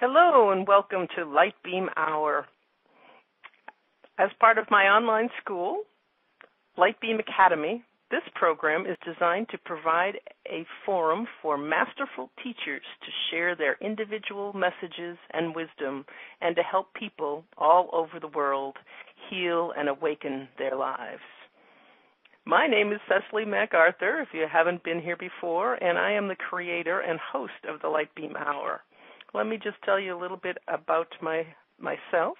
Hello and welcome to Light Beam Hour. As part of my online school, Light Beam Academy, this program is designed to provide a forum for masterful teachers to share their individual messages and wisdom and to help people all over the world heal and awaken their lives. My name is Cecily MacArthur, if you haven't been here before, and I am the creator and host of the Light Beam Hour. Let me just tell you a little bit about myself.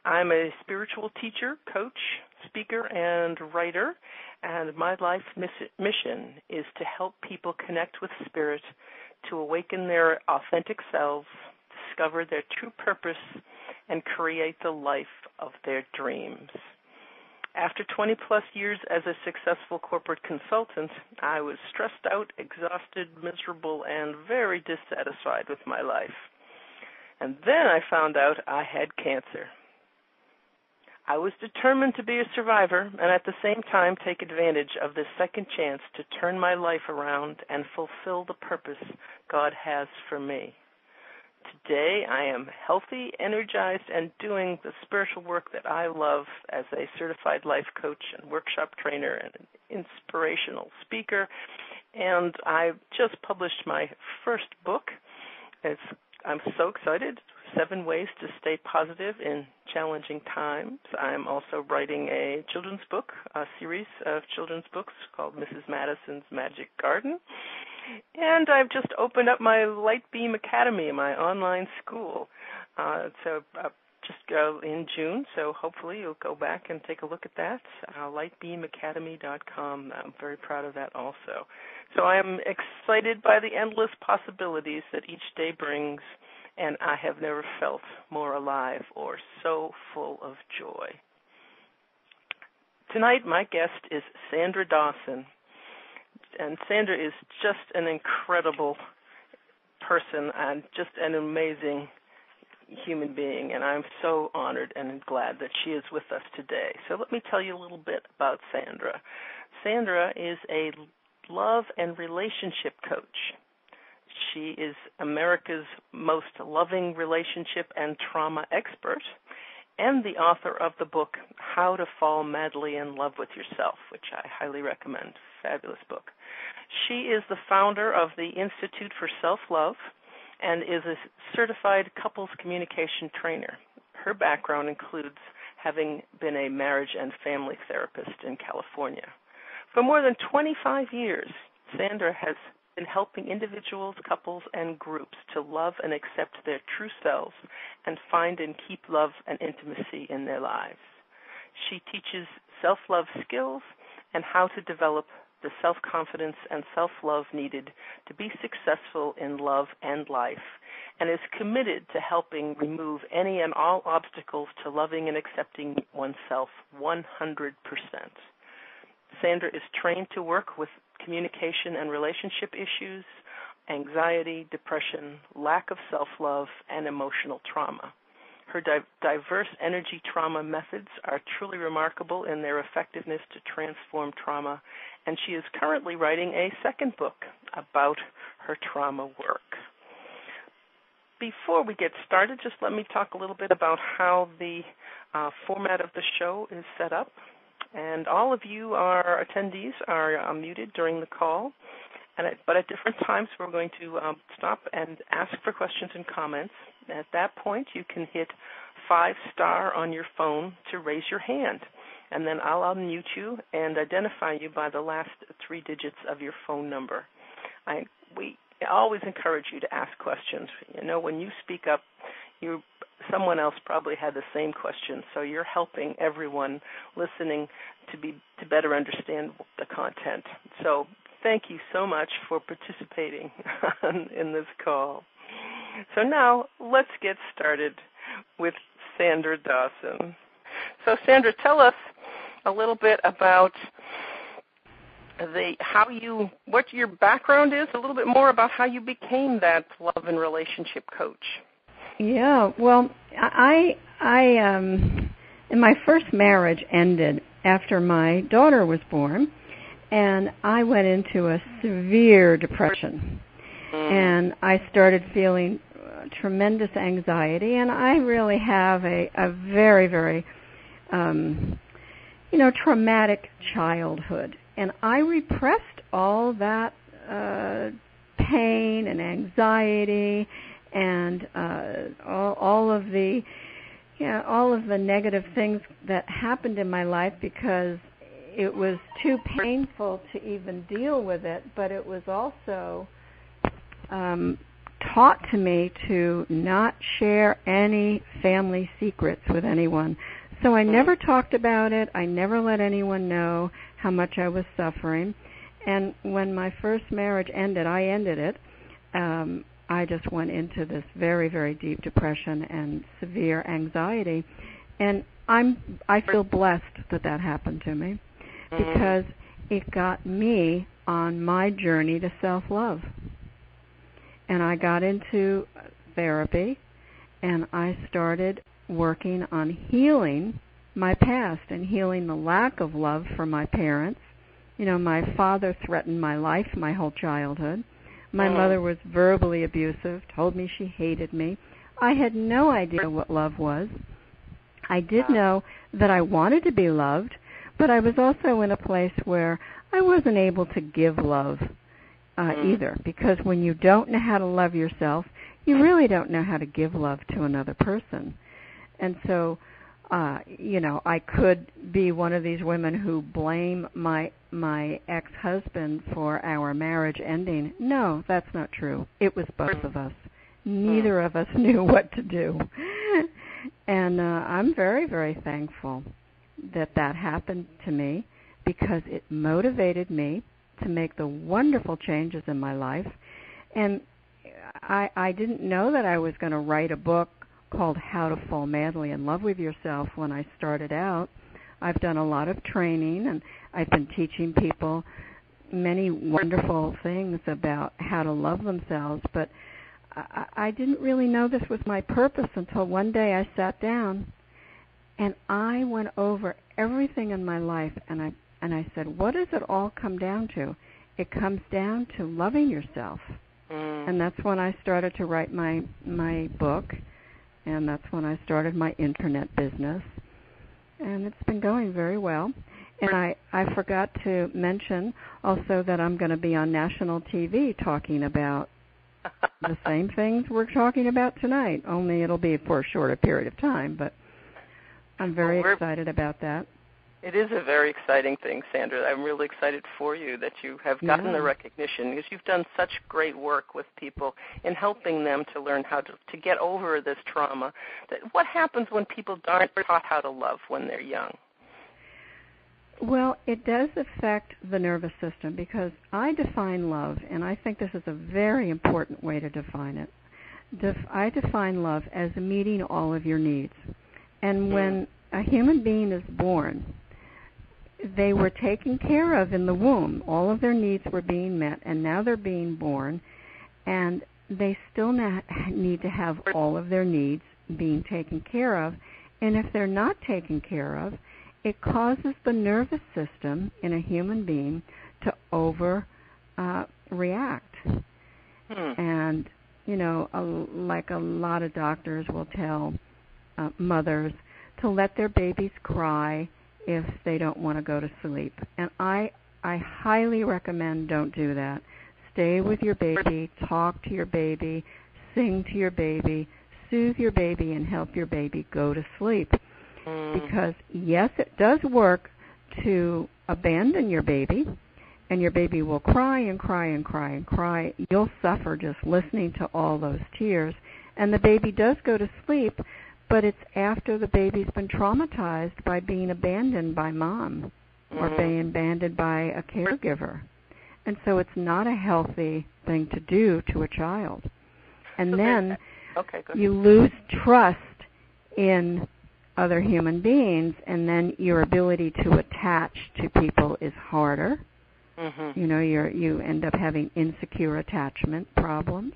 I'm a spiritual teacher, coach, speaker, and writer, and my life mission is to help people connect with spirit, to awaken their authentic selves, discover their true purpose, and create the life of their dreams. After 20-plus years as a successful corporate consultant, I was stressed out, exhausted, miserable, and very dissatisfied with my life. And then I found out I had cancer. I was determined to be a survivor and at the same time take advantage of this second chance to turn my life around and fulfill the purpose God has for me. Today, I am healthy, energized, and doing the spiritual work that I love as a certified life coach and workshop trainer and an inspirational speaker. And I just published my first book. I'm so excited. 7 Ways to Stay Positive in Challenging Times. I'm also writing a children's book, a series of children's books called Mrs. Madison's Magic Garden. And I've just opened up my Light Beam Academy, my online school. Just go in June, so hopefully you'll go back and take a look at that, lightbeamacademy.com. I'm very proud of that also. So I am excited by the endless possibilities that each day brings, and I have never felt more alive or so full of joy. Tonight, my guest is Sandra Dawson. And Sandra is just an incredible person and just an amazing human being, and I'm so honored and glad that she is with us today. So let me tell you a little bit about Sandra. Sandra is a love and relationship coach. She is America's most loving relationship and trauma expert and the author of the book, How to Fall Madly in Love with Yourself, which I highly recommend. Fabulous book. She is the founder of the Institute for Self-Love and is a certified couples communication trainer. Her background includes having been a marriage and family therapist in California. For more than 25 years, Sandra has been helping individuals, couples, and groups to love and accept their true selves and find and keep love and intimacy in their lives. She teaches self-love skills and how to develop the self-confidence and self-love needed to be successful in love and life, and is committed to helping remove any and all obstacles to loving and accepting oneself 100%. Sandra is trained to work with communication and relationship issues, anxiety, depression, lack of self-love, and emotional trauma. Her diverse energy trauma methods are truly remarkable in their effectiveness to transform trauma, and she is currently writing a second book about her trauma work. Before we get started, just let me talk a little bit about how the format of the show is set up. And all of you, our attendees, are muted during the call, but at different times we're going to stop and ask for questions and comments. At that point, you can hit 5* on your phone to raise your hand, and then I'll unmute you and identify you by the last 3 digits of your phone number. We always encourage you to ask questions. You know, when you speak up, someone else probably had the same question, so you're helping everyone listening to better understand the content. So thank you so much for participating in this call. So now let's get started with Sandra Dawson. So Sandra, tell us a little bit about what your background is, a little bit more about how you became that love and relationship coach. Yeah, well, I in my first marriage ended after my daughter was born, and I went into a severe depression. And I started feeling tremendous anxiety, and I really have a very, very, traumatic childhood. And I repressed all that pain and anxiety and all of the negative things that happened in my life because it was too painful to even deal with it, but it was also taught to me to not share any family secrets with anyone. So I never talked about it. I never let anyone know how much I was suffering. And when my first marriage ended, I ended it. I just went into this very, very deep depression and severe anxiety. And I feel blessed that happened to me because it got me on my journey to self-love. And I got into therapy, and I started working on healing my past and healing the lack of love from my parents. My father threatened my life my whole childhood. My mother was verbally abusive, told me she hated me. I had no idea what love was. I did know that I wanted to be loved, but I was also in a place where I wasn't able to give love either, because when you don't know how to love yourself, you really don't know how to give love to another person. And so, I could be one of these women who blame my ex-husband for our marriage ending. No, that's not true. It was both of us. Neither of us knew what to do. And I'm very, very thankful that happened to me because it motivated me to make the wonderful changes in my life. And I didn't know that I was going to write a book called How to Fall Madly in Love with Yourself when I started out. I've done a lot of training, and I've been teaching people many wonderful things about how to love themselves, but I didn't really know this was my purpose until one day I sat down and I went over everything in my life, and I said, what does it all come down to? It comes down to loving yourself. And that's when I started to write my book, and that's when I started my internet business. And it's been going very well. And I forgot to mention also that I'm going to be on national TV talking about the same things we're talking about tonight, only it'll be for a shorter period of time. But I'm very excited about that. It is a very exciting thing, Sandra. I'm really excited for you that you have gotten the recognition, because you've done such great work with people in helping them to learn how to get over this trauma. What happens when people aren't taught how to love when they're young? Well, it does affect the nervous system, because I define love, and I think this is a very important way to define it. I define love as meeting all of your needs. And when a human being is born, they were taken care of in the womb. All of their needs were being met, and now they're being born, and they still need to have all of their needs being taken care of. And if they're not taken care of, it causes the nervous system in a human being to react. And, like a lot of doctors will tell mothers to let their babies cry if they don't want to go to sleep. And I highly recommend don't do that. Stay with your baby, talk to your baby, sing to your baby, soothe your baby, and help your baby go to sleep. Because, yes, it does work to abandon your baby, and your baby will cry and cry and cry and cry. You'll suffer just listening to all those tears. And the baby does go to sleep, but it's after the baby's been traumatized by being abandoned by mom or being abandoned by a caregiver. And so it's not a healthy thing to do to a child. And then you lose trust in other human beings, and then your ability to attach to people is harder. You end up having insecure attachment problems.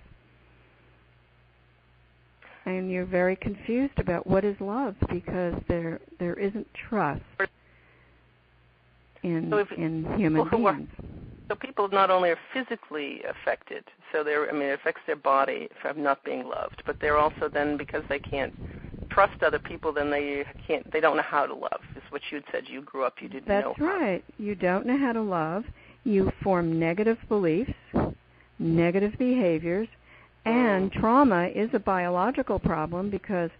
And you're very confused about what is love, because there isn't trust in human beings. So people not only are physically affected, so it affects their body from not being loved, but they're also then, because they can't trust other people, then they don't know how to love, is what you had said. You grew up, you didn't know how. That's right. You don't know how to love. You form negative beliefs, negative behaviors, and trauma is a biological problem because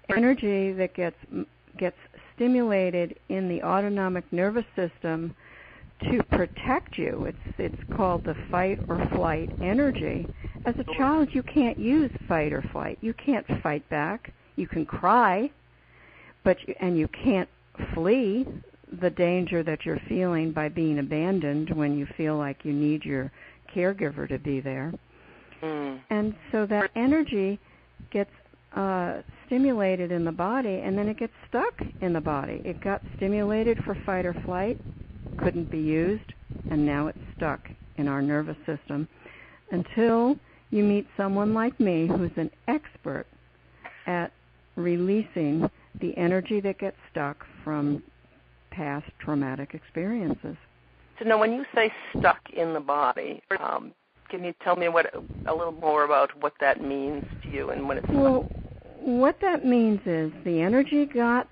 energy that gets stimulated in the autonomic nervous system to protect you. It's called the fight or flight energy. As a child, you can't use fight or flight. You can't fight back. You can cry, and you can't flee the danger that you're feeling by being abandoned when you feel like you need your caregiver to be there. And so that energy gets stimulated in the body, and then it gets stuck in the body. It got stimulated for fight or flight, couldn't be used, and now it's stuck in our nervous system until you meet someone like me who's an expert at releasing the energy that gets stuck from past traumatic experiences. So now when you say stuck in the body, can you tell me a little more about what that means to you and when it's Well, what that means is the energy got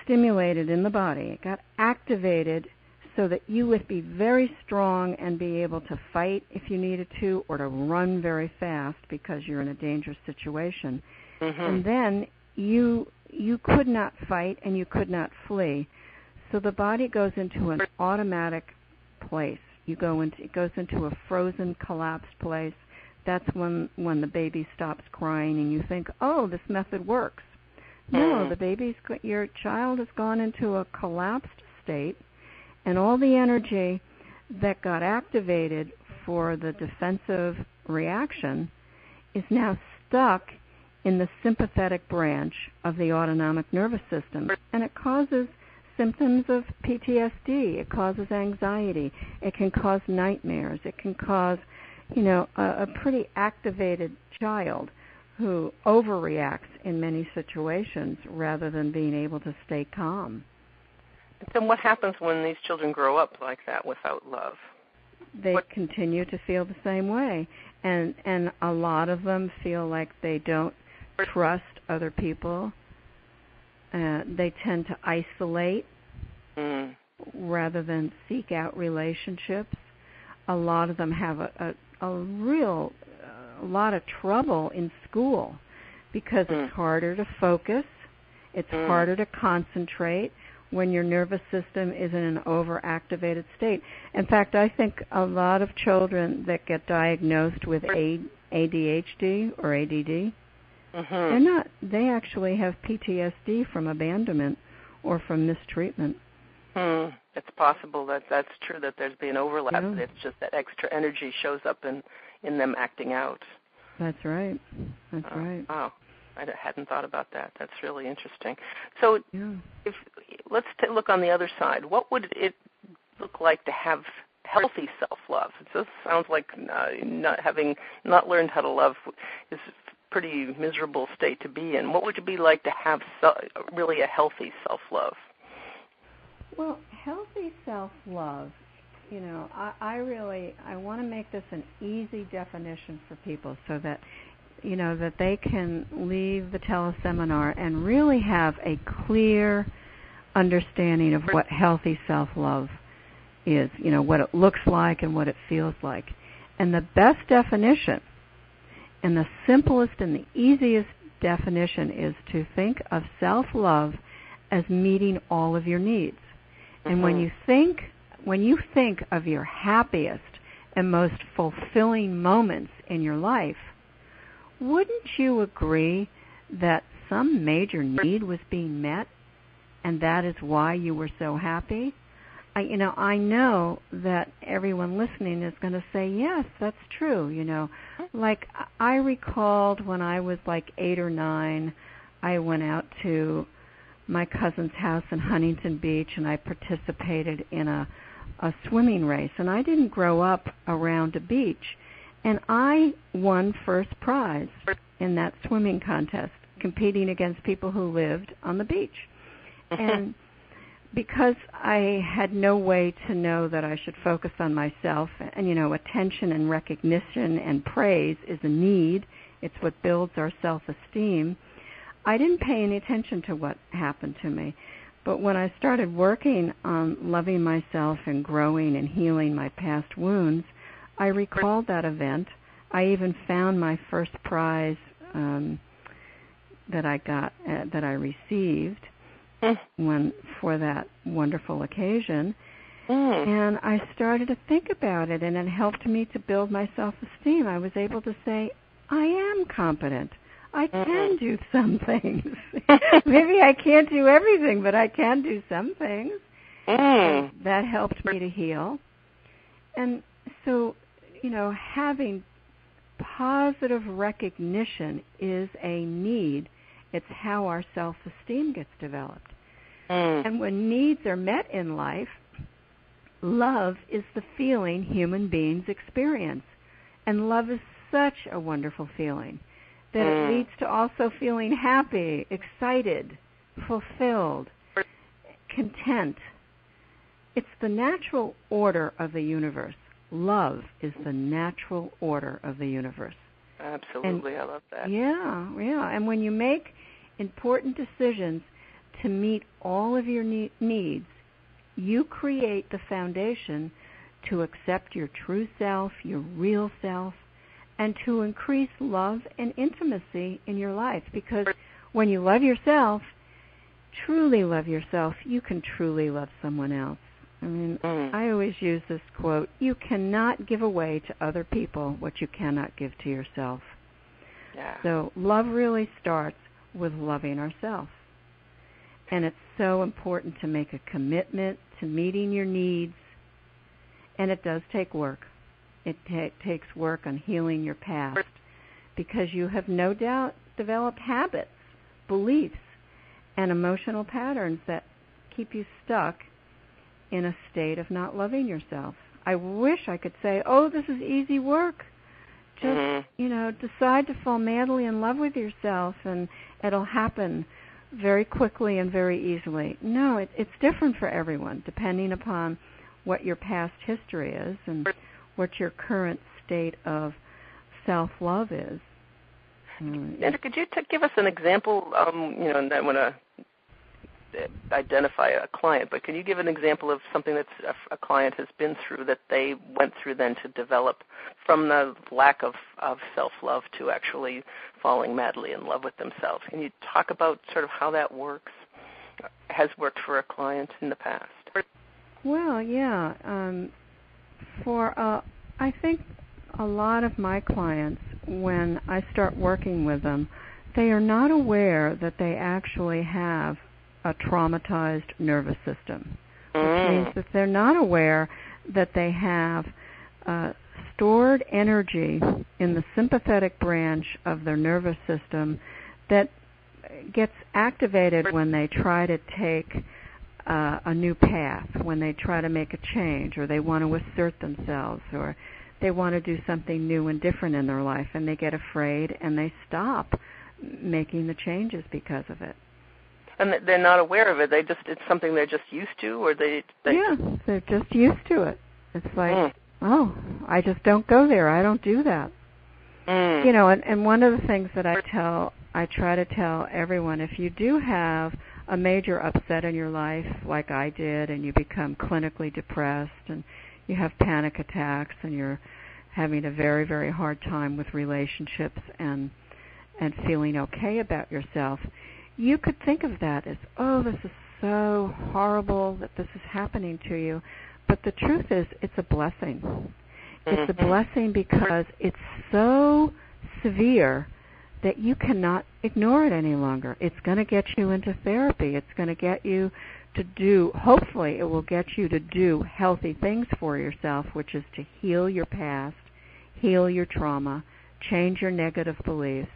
stimulated in the body. It got activated so that you would be very strong and be able to fight if you needed to, or to run very fast because you're in a dangerous situation. And then you could not fight and you could not flee. So the body goes into an automatic place. It goes into a frozen, collapsed place. That's when the baby stops crying and you think, oh, this method works. No, your child has gone into a collapsed state, and all the energy that got activated for the defensive reaction is now stuck in the sympathetic branch of the autonomic nervous system, and it causes symptoms of PTSD. It causes anxiety. It can cause nightmares. It can cause, a pretty activated child who overreacts in many situations rather than being able to stay calm. So what happens when these children grow up like that without love? They continue to feel the same way, and a lot of them feel like they don't trust other people. They tend to isolate rather than seek out relationships. A lot of them have a lot of trouble in school because it's harder to focus, it's harder to concentrate when your nervous system is in an overactivated state. In fact, I think a lot of children that get diagnosed with ADHD or ADD, they actually have PTSD from abandonment or from mistreatment. It's possible that's true, that there's been overlap. Yeah. It's just that extra energy shows up in them acting out. That's right. That's right. Wow. I hadn't thought about that. That's really interesting. So let's look on the other side. What would it look like to have healthy self-love? It just sounds like not learned how to love is a pretty miserable state to be in. What would it be like to have really a healthy self-love? Well, healthy self-love, I want to make this an easy definition for people so that that they can leave the teleseminar and really have a clear understanding of what healthy self-love is, what it looks like and what it feels like. And the best definition and the simplest and the easiest definition is to think of self-love as meeting all of your needs. And when you think of your happiest and most fulfilling moments in your life, wouldn't you agree that some major need was being met, and that is why you were so happy? I know that everyone listening is going to say, yes, that's true. Like I recalled when I was like 8 or 9, I went out to my cousin's house in Huntington Beach, and I participated in a swimming race. And I didn't grow up around a beach. And I won first prize in that swimming contest, competing against people who lived on the beach. And because I had no way to know that I should focus on myself, and attention and recognition and praise is a need. It's what builds our self-esteem. I didn't pay any attention to what happened to me. But when I started working on loving myself and growing and healing my past wounds, I recalled that event. I even found my first prize that I received for that wonderful occasion. And I started to think about it, and it helped me to build my self-esteem. I was able to say, I am competent. I can do some things. Maybe I can't do everything, but I can do some things. That helped me to heal. And so, having positive recognition is a need. It's how our self-esteem gets developed. And when needs are met in life, love is the feeling human beings experience. And love is such a wonderful feeling that it leads to also feeling happy, excited, fulfilled, content. It's the natural order of the universe. Love is the natural order of the universe. Absolutely, I love that. Yeah. And when you make important decisions to meet all of your needs, you create the foundation to accept your true self, your real self, and to increase love and intimacy in your life. Because when you love yourself, truly love yourself, you can truly love someone else. I mean, I always use this quote, you cannot give away to other people what you cannot give to yourself. Yeah. So love really starts with loving ourselves. And it's so important to make a commitment to meeting your needs. And it does take work. It takes work on healing your past, because you have no doubt developed habits, beliefs, and emotional patterns that keep you stuck in a state of not loving yourself. I wish I could say, this is easy work. Just, decide to fall madly in love with yourself and it'll happen very quickly and very easily. No, it's different for everyone, depending upon what your past history is and what your current state of self-love is. Sandra, could you give us an example, and I want to identify a client, but can you give an example of something that a client has been through that they went through then to develop from the lack of self-love to actually falling madly in love with themselves? Can you talk about sort of how that works, has worked for a client in the past? Well, yeah. I think a lot of my clients, when I start working with them, they are not aware that they actually have a traumatized nervous system, which means that they're not aware that they have stored energy in the sympathetic branch of their nervous system that gets activated when they try to take a new path, when they try to make a change, or they want to assert themselves, or they want to do something new and different in their life, and they get afraid and they stop making the changes because of it. And they're not aware of it. It's something they're just used to, or they Yeah, they're just used to it. It's like, I just don't go there. I don't do that. And one of the things that I try to tell everyone, if you do have a major upset in your life, like I did, and you become clinically depressed, and you have panic attacks, and you're having a very, very hard time with relationships and feeling okay about yourself, you could think of that as, this is so horrible that this is happening to you. But the truth is, it's a blessing. It's a blessing because it's so severe that you cannot ignore it any longer. It's going to get you into therapy. It's going to get you to do, hopefully it will get you to do healthy things for yourself, which is to heal your past, heal your trauma, change your negative beliefs,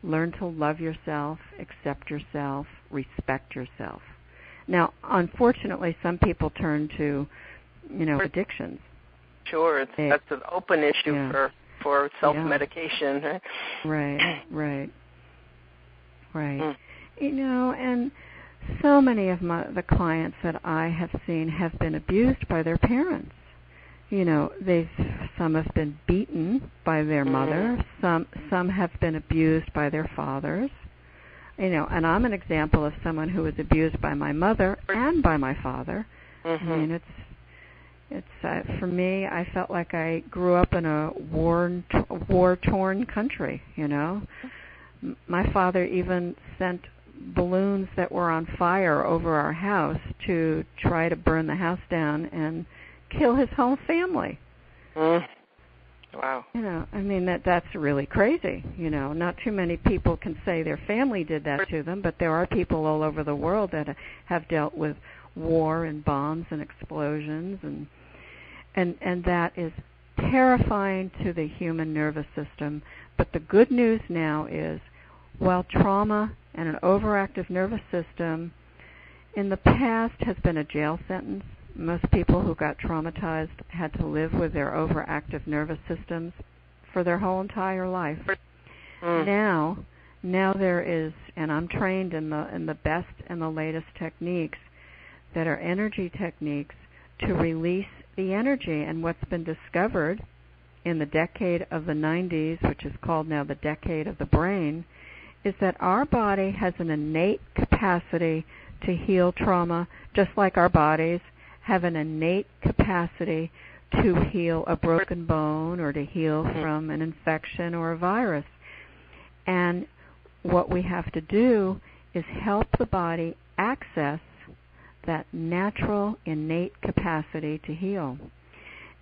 learn to love yourself, accept yourself, respect yourself. Now, unfortunately, some people turn to, addictions. Sure, that's an open issue for self-medication. Right. And so many of the clients that I have seen have been abused by their parents. You know, some have been beaten by their mother, some have been abused by their fathers. You know, and I'm an example of someone who was abused by my mother and by my father. I mean, it's for me, I felt like I grew up in a war-torn country, you know. My father even sent balloons that were on fire over our house to try to burn the house down and kill his whole family. Wow. You know, I mean, that's really crazy. You know, not too many people can say their family did that to them, but there are people all over the world that have dealt with war and bombs and explosions, and that is terrifying to the human nervous system. But the good news now is, while trauma and an overactive nervous system in the past has been a jail sentence, most people who got traumatized had to live with their overactive nervous systems for their whole entire life. Now there is, and I'm trained in the best and the latest techniques that are energy techniques to release the energy. And what's been discovered in the decade of the 90s, which is called now the decade of the brain, is that our body has an innate capacity to heal trauma, just like our bodies have an innate capacity to heal a broken bone or to heal from an infection or a virus. And what we have to do is help the body access that natural, innate capacity to heal.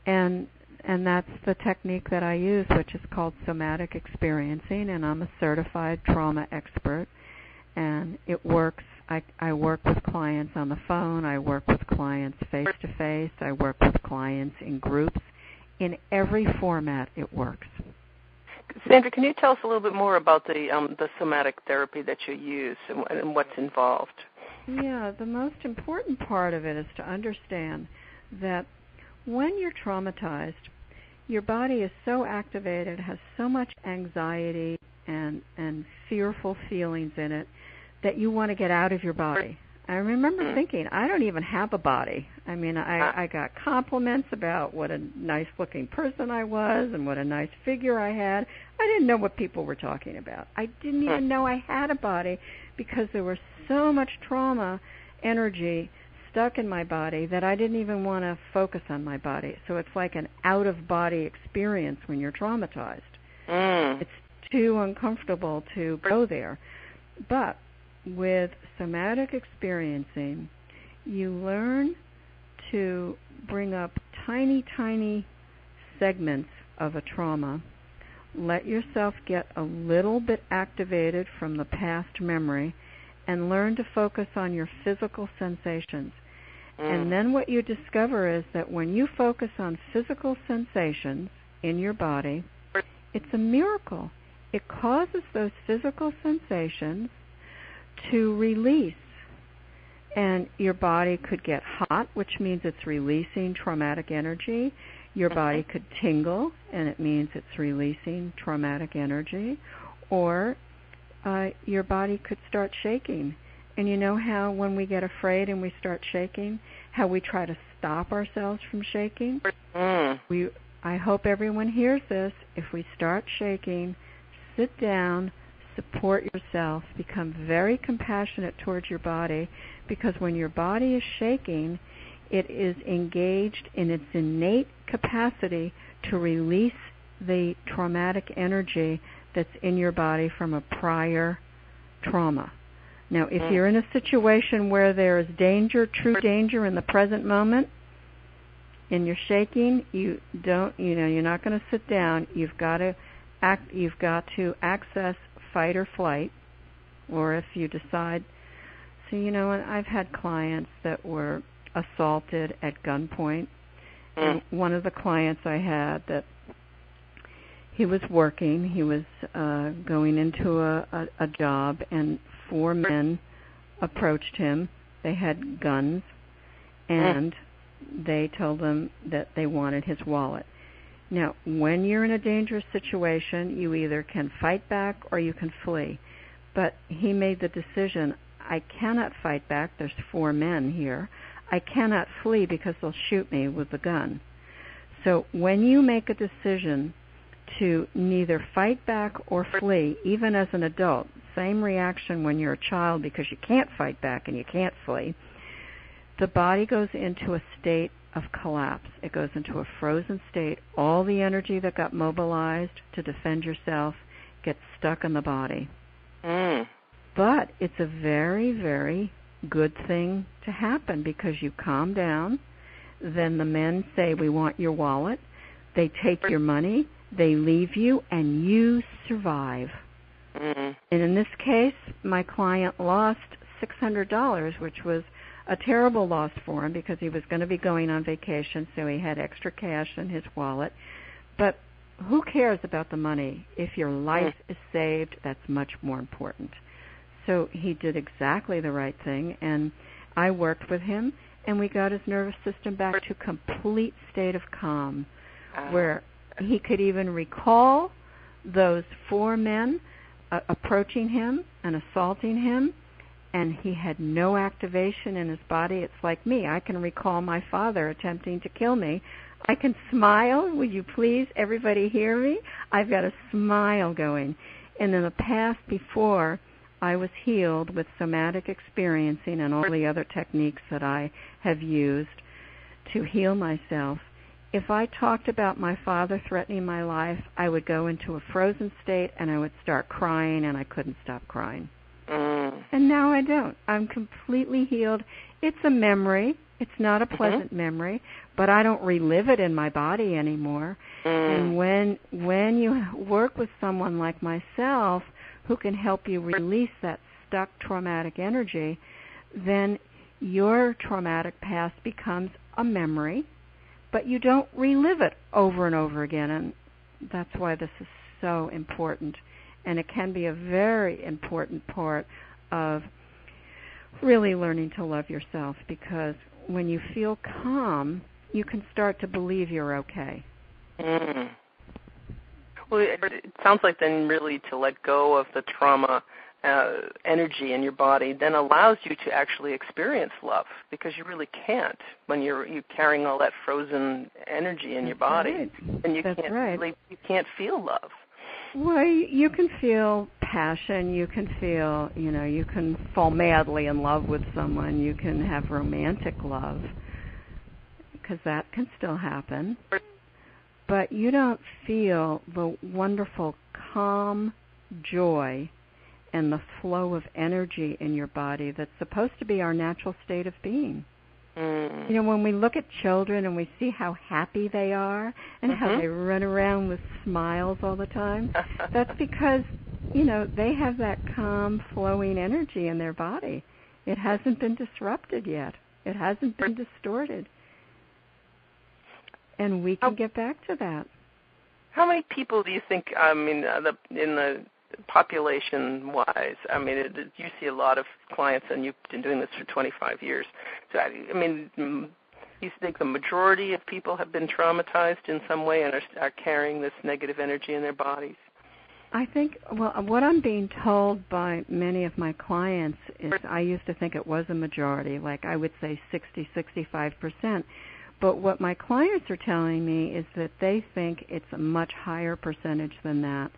And that's the technique that I use, which is called somatic experiencing, and I'm a certified trauma expert. And it works. I work with clients on the phone. I work with clients face-to-face. I work with clients in groups. In every format, it works. Sandra, can you tell us a little bit more about the somatic therapy that you use and what's involved? Yeah, the most important part of it is to understand that when you're traumatized, your body is so activated, has so much anxiety and fearful feelings in it that you want to get out of your body. I remember thinking, I don't even have a body. I mean, I got compliments about what a nice-looking person I was and what a nice figure I had. I didn't know what people were talking about. I didn't even know I had a body because there was so much trauma energy stuck in my body that I didn't even want to focus on my body. So it's like an out-of-body experience when you're traumatized. It's too uncomfortable to go there. But with somatic experiencing, you learn to bring up tiny, tiny segments of a trauma, let yourself get a little bit activated from the past memory, and learn to focus on your physical sensations. And then what you discover is that when you focus on physical sensations in your body, it's a miracle. It causes those physical sensations to release. And your body could get hot, which means it's releasing traumatic energy. Your body could tingle, and it means it's releasing traumatic energy. Or your body could start shaking. And you know how when we get afraid and we start shaking, how we try to stop ourselves from shaking? I hope everyone hears this. If we start shaking, sit down, support yourself, become very compassionate towards your body, because when your body is shaking, it is engaged in its innate capacity to release the traumatic energy that's in your body from a prior trauma. Now, if you're in a situation where there is danger, true danger in the present moment, and you're shaking, you're not going to sit down. You've got to access fight or flight. Or if you decide, and I've had clients that were assaulted at gunpoint. And one of the clients I had, that he was working, he was going into a job, and 4 men approached him. They had guns, and they told him that they wanted his wallet. Now, when you're in a dangerous situation, you either can fight back or you can flee. But he made the decision, I cannot fight back. There's 4 men here. I cannot flee because they'll shoot me with the gun. So when you make a decision to neither fight back or flee, even as an adult, same reaction when you're a child because you can't fight back and you can't flee, the body goes into a state of collapse. It goes into a frozen state. All the energy that got mobilized to defend yourself gets stuck in the body. But it's a very, very good thing to happen because you calm down. Then the men say, we want your wallet. They take your money. They leave you, and you survive. And in this case, my client lost $600, which was a terrible loss for him because he was going to be going on vacation, so he had extra cash in his wallet. But who cares about the money? If your life is saved, that's much more important. So he did exactly the right thing, and I worked with him, and we got his nervous system back to a complete state of calm, where he could even recall those 4 men approaching him and assaulting him, and he had no activation in his body. It's like me. I can recall my father attempting to kill me. I can smile. Would you please, everybody hear me? I've got a smile going. And in the past, before I was healed with somatic experiencing and all the other techniques that I have used to heal myself, if I talked about my father threatening my life, I would go into a frozen state and I would start crying, and I couldn't stop crying. And now I don't. I'm completely healed. It's a memory. It's not a pleasant memory, but I don't relive it in my body anymore. And when you work with someone like myself who can help you release that stuck traumatic energy, then your traumatic past becomes a memory, but you don't relive it over and over again. And that's why this is so important. And it can be a very important part of really learning to love yourself, because when you feel calm, you can start to believe you're okay. Well, it sounds like then really to let go of the trauma energy in your body then allows you to actually experience love, because you really can't when you're carrying all that frozen energy in your body. Right. And you That's can't right. really, you can't feel love. Well, you can feel passion. You can feel, you can fall madly in love with someone. You can have romantic love, because that can still happen. But you don't feel the wonderful, calm joy and the flow of energy in your body that's supposed to be our natural state of being. When we look at children and we see how happy they are and how they run around with smiles all the time, that's because, they have that calm, flowing energy in their body. It hasn't been disrupted yet. It hasn't been distorted. And we can get back to that. How many people do you think, in the population-wise, you see a lot of clients, and you've been doing this for 25 years. So, you think the majority of people have been traumatized in some way and are carrying this negative energy in their bodies? I think, what I'm being told by many of my clients is, I used to think it was a majority, like I would say 60, 65%. But what my clients are telling me is that they think it's a much higher percentage than that,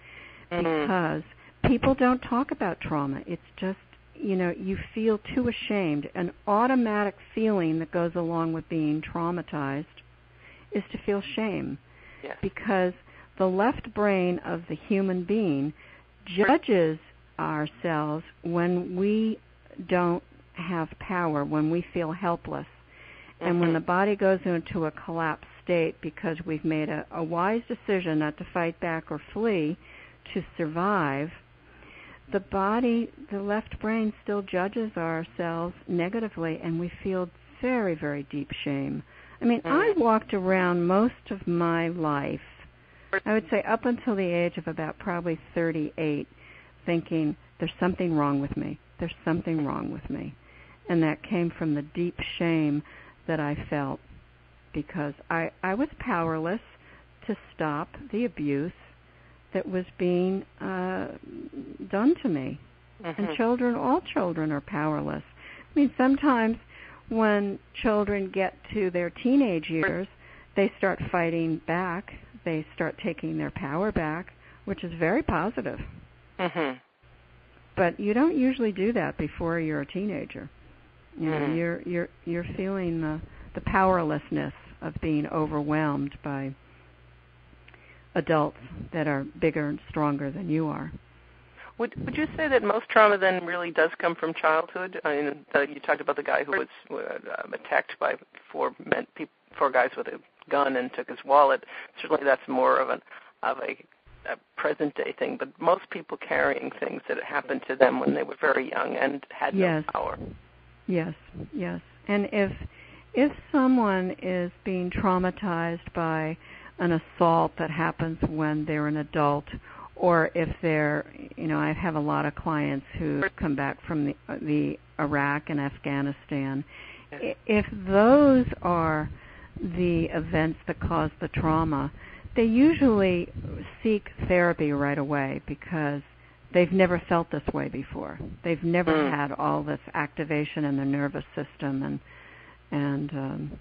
because people don't talk about trauma. It's just, you feel too ashamed. An automatic feeling that goes along with being traumatized is to feel shame. Yes. Because the left brain of the human being judges ourselves when we don't have power, when we feel helpless. And when the body goes into a collapsed state because we've made a wise decision not to fight back or flee to survive, the body, the left brain, still judges ourselves negatively, and we feel very, very deep shame. I walked around most of my life, I would say up until the age of about probably 38, thinking, there's something wrong with me. There's something wrong with me. And that came from the deep shame that I felt, because I was powerless to stop the abuse that was being done to me. And all children are powerless. I mean, sometimes when children get to their teenage years, they start fighting back. They start taking their power back, which is very positive. But you don't usually do that before you're a teenager. You know, you're feeling the powerlessness of being overwhelmed by adults that are bigger and stronger than you are. Would you say that most trauma then really does come from childhood? I mean, you talked about the guy who was attacked by four guys with a gun and took his wallet. Certainly, that's more of a present day thing. But most people carrying things that happened to them when they were very young and had no power. Yes. And if someone is being traumatized by an assault that happens when they're an adult, or if they're, you know, I have a lot of clients who come back from the Iraq and Afghanistan. If those are the events that cause the trauma, they usually seek therapy right away because they've never felt this way before. They've never had all this activation in their nervous system, and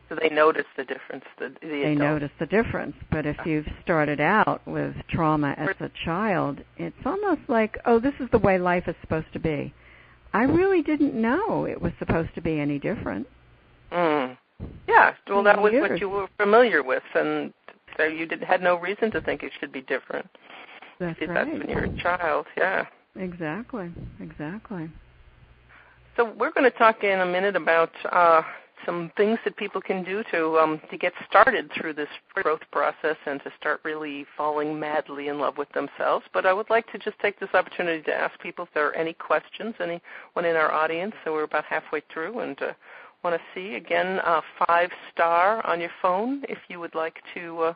so they notice the difference. They notice the difference. But if you've started out with trauma as a child, it's almost like, oh, this is the way life is supposed to be. I really didn't know it was supposed to be any different. Yeah, well, that was what you were familiar with, and so you had no reason to think it should be different. That's right. That's when you're a child, yeah. Exactly. So we're going to talk in a minute about some things that people can do to get started through this growth process and to start really falling madly in love with themselves. But I would like to just take this opportunity to ask people if there are any questions, anyone in our audience. So we're about halfway through, and want to see, again, 5-star on your phone if you would like to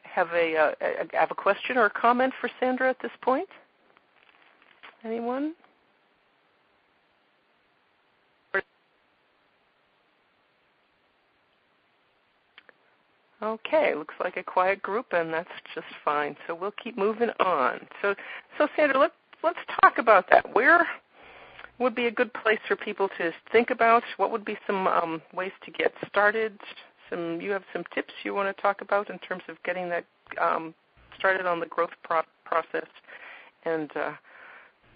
have a question or a comment for Sandra at this point. Anyone? Okay, looks like a quiet group, and that's just fine. So we'll keep moving on. So Sandra, let's talk about that. Where would be a good place for people to think about? What would be some ways to get started? You have some tips you want to talk about in terms of getting that started on the growth process and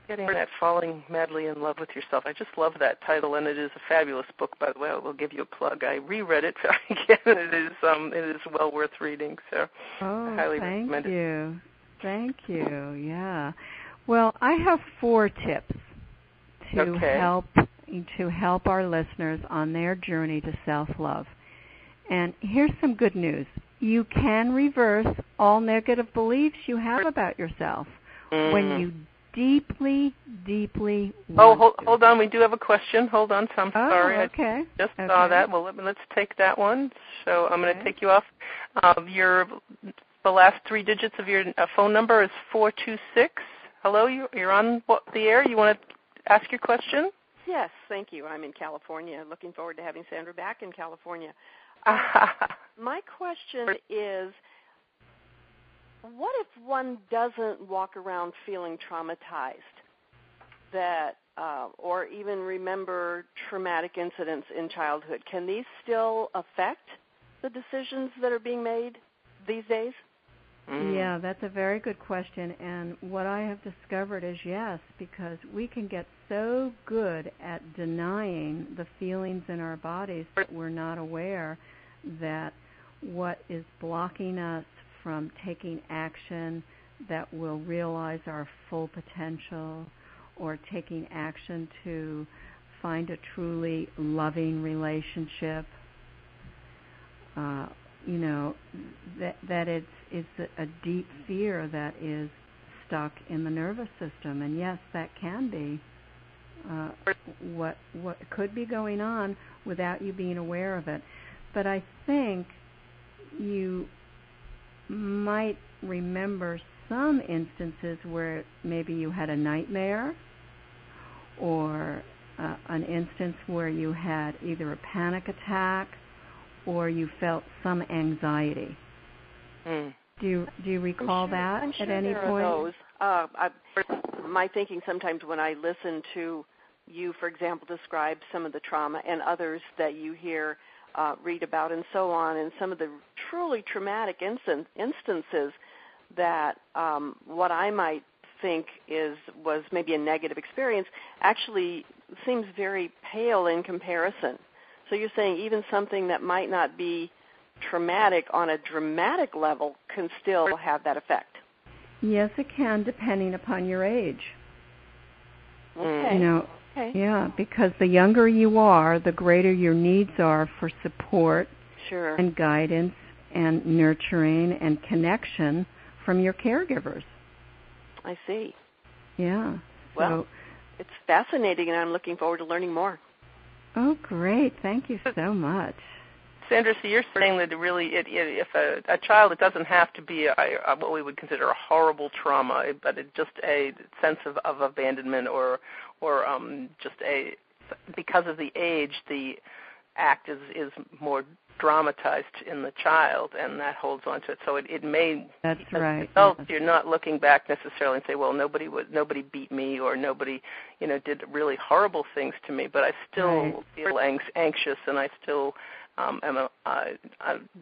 getting that falling madly in love with yourself. I just love that title, and it is a fabulous book, by the way. I will give you a plug. I reread it again. It is well worth reading, so I highly recommend it. Thank you. Yeah. Well, I have 4 tips to help our listeners on their journey to self-love. And here's some good news. You can reverse all negative beliefs you have about yourself when you deeply want to. Hold on. We do have a question. Hold on. I'm sorry. Okay. I just saw that. Well, let's take that one. So I'm going to take you off. The last 3 digits of your phone number is 426. Hello, you're on the air. You want to ask your question? Yes, thank you. I'm in California. Looking forward to having Sandra back in California. My question is, what if one doesn't walk around feeling traumatized, or even remember traumatic incidents in childhood? Can these still affect the decisions that are being made these days? Yeah, that's a very good question. And what I have discovered is yes, because we can get so good at denying the feelings in our bodies that we're not aware that what is blocking us from taking action that will realize our full potential, or taking action to find a truly loving relationship, that it's a deep fear that is stuck in the nervous system. And yes, that can be what could be going on without you being aware of it. But I think you might remember some instances where maybe you had a nightmare, or an instance where you had either a panic attack or you felt some anxiety. Do you recall that I'm sure at any there point? Are those. My thinking sometimes when I listen to you, for example, describe some of the trauma and others that you hear, read about, and so on, and some of the truly traumatic instances that what I might think was maybe a negative experience actually seems very pale in comparison. So you're saying even something that might not be traumatic on a dramatic level can still have that effect. Yes, it can, depending upon your age. Okay. Okay. Yeah, because the younger you are, the greater your needs are for support and guidance and nurturing and connection from your caregivers. I see. Yeah. Well, it's fascinating, and I'm looking forward to learning more. Oh, great. Thank you so much. Sandra, so you're saying that really, if a child, it doesn't have to be what we would consider a horrible trauma, but it's just a sense of abandonment or just because of the age, the act is more dramatized in the child, and that holds on to it. So it may. That's right. Adults, yes. You're not looking back necessarily and say, well, nobody beat me or nobody, did really horrible things to me, but I still feel anxious, and I still I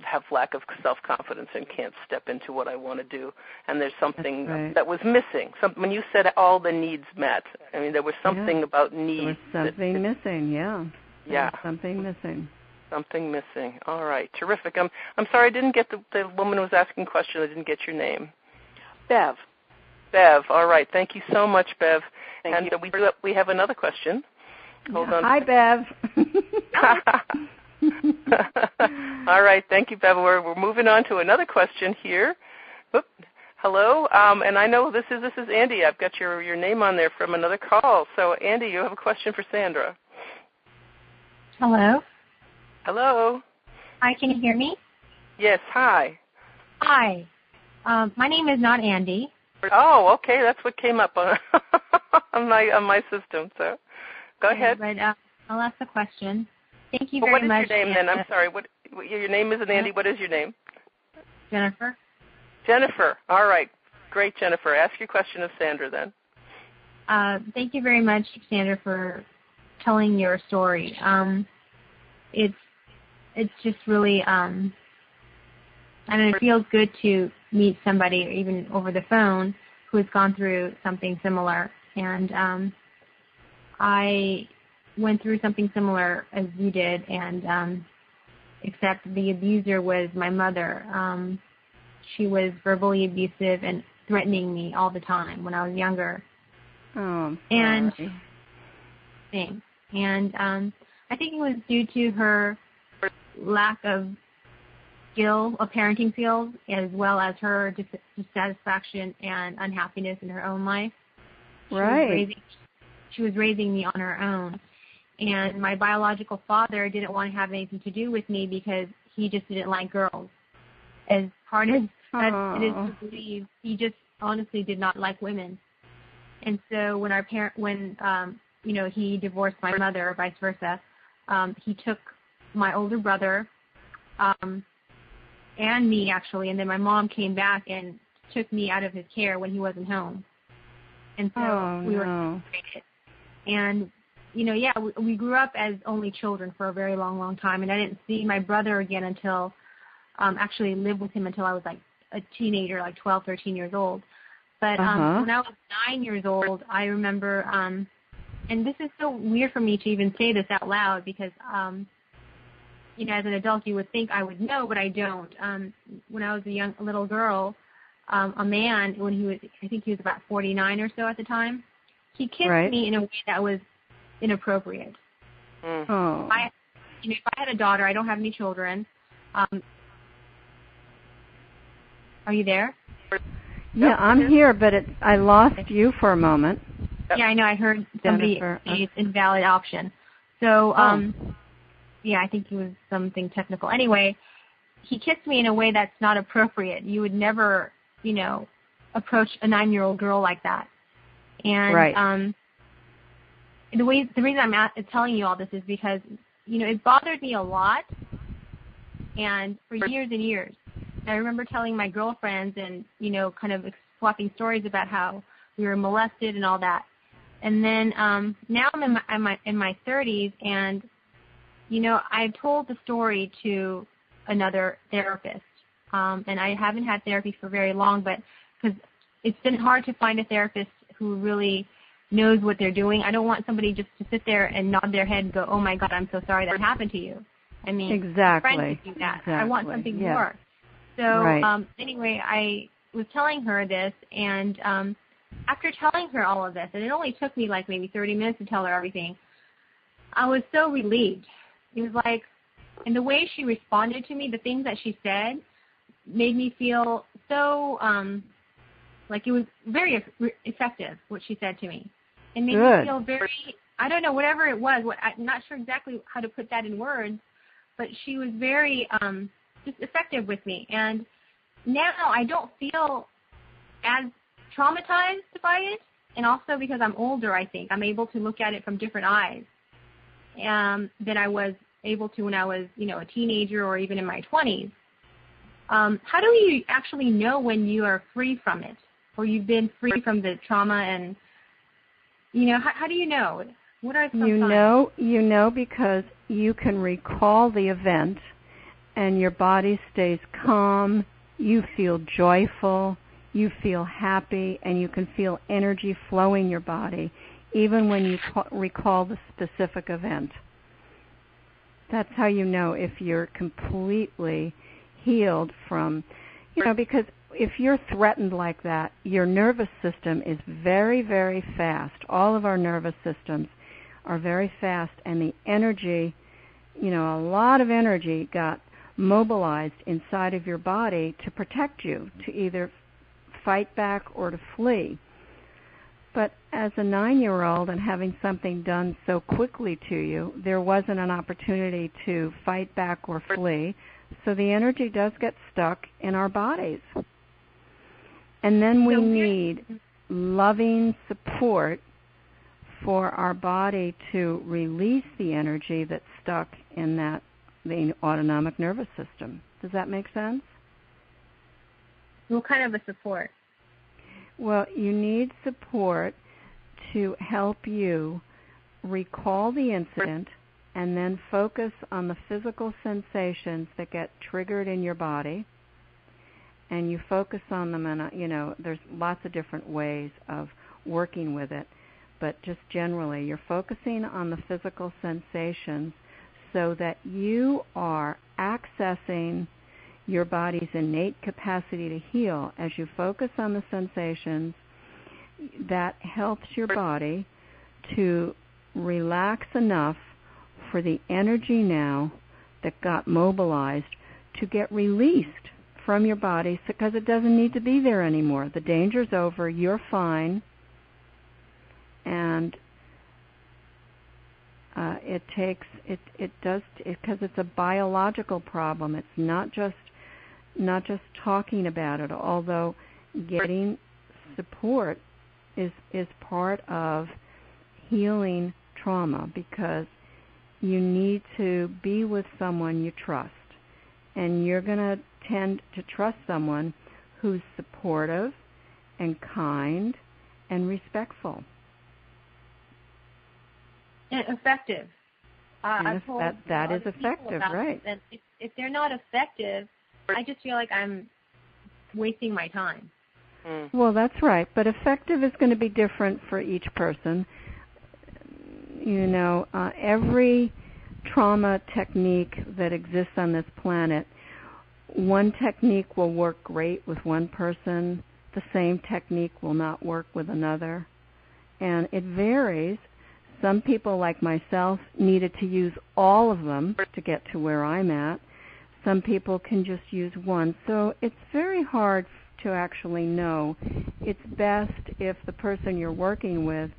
have lack of self-confidence and can't step into what I want to do. And there's something that was missing. When you said all the needs met, I mean, there was something about needs. There was something missing, Yeah. There was something missing. Something missing. All right. Terrific. I'm sorry I didn't get the woman who was asking questions. I didn't get your name. Bev. Bev. All right. Thank you so much, Bev. Thank you. We have another question. Hold on. Hi, Bev. All right. Thank you, Bev. We're moving on to another question here. Oop. Hello. And I know this is Andy. I've got your name on there from another call. So, Andy, you have a question for Sandra. Hello. Hello. Hi, can you hear me? Yes, hi. Hi. My name is not Andy. Oh, okay. That's what came up on my system. So, go ahead. But I'll ask the question. Thank you very much. much. What is your name then? I'm sorry. What your name isn't Andy. What is your name? Jennifer. Jennifer. All right. Great, Jennifer. Ask your question of Sandra then. Thank you very much, Sandra, for telling your story. It's just really, it feels good to meet somebody, even over the phone, who has gone through something similar. And I went through something similar as you did, and except the abuser was my mother. She was verbally abusive and threatening me all the time when I was younger. Oh, and thanks. And I think it was due to her lack of parenting skills, as well as her dissatisfaction and unhappiness in her own life. She was raising me on her own. And my biological father didn't want to have anything to do with me because he just didn't like girls. As hard as that it is to believe, he just honestly did not like women. And so when he divorced my mother, or vice versa, he took my older brother and me, actually, and then my mom came back and took me out of his care when he wasn't home. And so we were separated. And, we grew up as only children for a very long, long time, and I didn't see my brother again until, actually lived with him until I was like a teenager, like 12, 13 years old. But when I was 9 years old, I remember, and this is so weird for me to even say this out loud because, as an adult you would think I would know, but I don't. When I was a little girl, a man, I think he was about 49 or so at the time, he kissed me in a way that was inappropriate. Oh. If I had a daughter, I don't have any children. Are you there? Yeah, I'm here, but I lost you for a moment. Yeah, I know. I heard somebody say it's invalid option. So, I think it was something technical. Anyway, he kissed me in a way that's not appropriate. You would never, approach a 9-year-old girl like that. And the reason I'm telling you all this is because, it bothered me a lot, and for years and years. I remember telling my girlfriends and, kind of swapping stories about how we were molested and all that. And then now I'm in my 30s, and, I've told the story to another therapist. And I haven't had therapy for very long, but because it's been hard to find a therapist who really knows what they're doing. I don't want somebody just to sit there and nod their head and go, "Oh my God, I'm so sorry that happened to you." I mean, exactly. friends do that. Exactly. I want something more. So anyway, I was telling her this, and after telling her all of this, and it only took me like maybe 30 minutes to tell her everything, I was so relieved. It was like, and the way she responded to me, the things that she said, made me feel so like it was very effective, what she said to me. It made me feel very, I don't know, whatever it was. I'm not sure exactly how to put that in words, but she was very just effective with me. And now I don't feel as traumatized by it. And also because I'm older, I think, I'm able to look at it from different eyes than I was able to when I was, a teenager or even in my 20s. How do you actually know when you are free from it, or you've been free from the trauma? And how do you know? What are some signs? You know because you can recall the event, and your body stays calm. You feel joyful. You feel happy, and you can feel energy flowing your body, even when you recall the specific event. That's how you know if you're completely healed from, because if you're threatened like that, your nervous system is very, very fast. All of our nervous systems are very fast, and the energy, a lot of energy got mobilized inside of your body to protect you, to either fight back or to flee. But as a 9-year-old and having something done so quickly to you, there wasn't an opportunity to fight back or flee. So the energy does get stuck in our bodies. And then we need loving support for our body to release the energy that's stuck in the autonomic nervous system. Does that make sense? What kind of a support? Well, you need support to help you recall the incident and then focus on the physical sensations that get triggered in your body. And you focus on them, and, there's lots of different ways of working with it. But just generally, you're focusing on the physical sensations so that you are accessing your body's innate capacity to heal. As you focus on the sensations, that helps your body to relax enough for the energy now that got mobilized to get released from your body, because it doesn't need to be there anymore. The danger's over. You're fine. And because it's a biological problem. It's not just talking about it, although getting support is part of healing trauma, because you need to be with someone you trust. And you're going to tend to trust someone who's supportive and kind and respectful. And effective. That is effective, right. And if they're not effective, I just feel like I'm wasting my time. Well, that's right. But effective is going to be different for each person. Every trauma technique that exists on this planet, one technique will work great with one person. The same technique will not work with another. And it varies. Some people, like myself, needed to use all of them to get to where I'm at. Some people can just use one. So it's very hard to actually know. It's best if the person you're working with,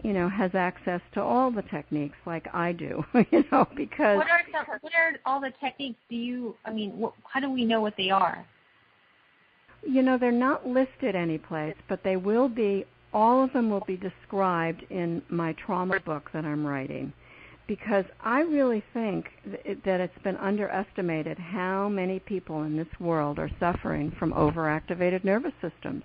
has access to all the techniques like I do, because... What are all the techniques how do we know what they are? They're not listed anyplace, but they will be. All of them will be described in my trauma book that I'm writing. because I really think that it's been underestimated how many people in this world are suffering from overactivated nervous systems.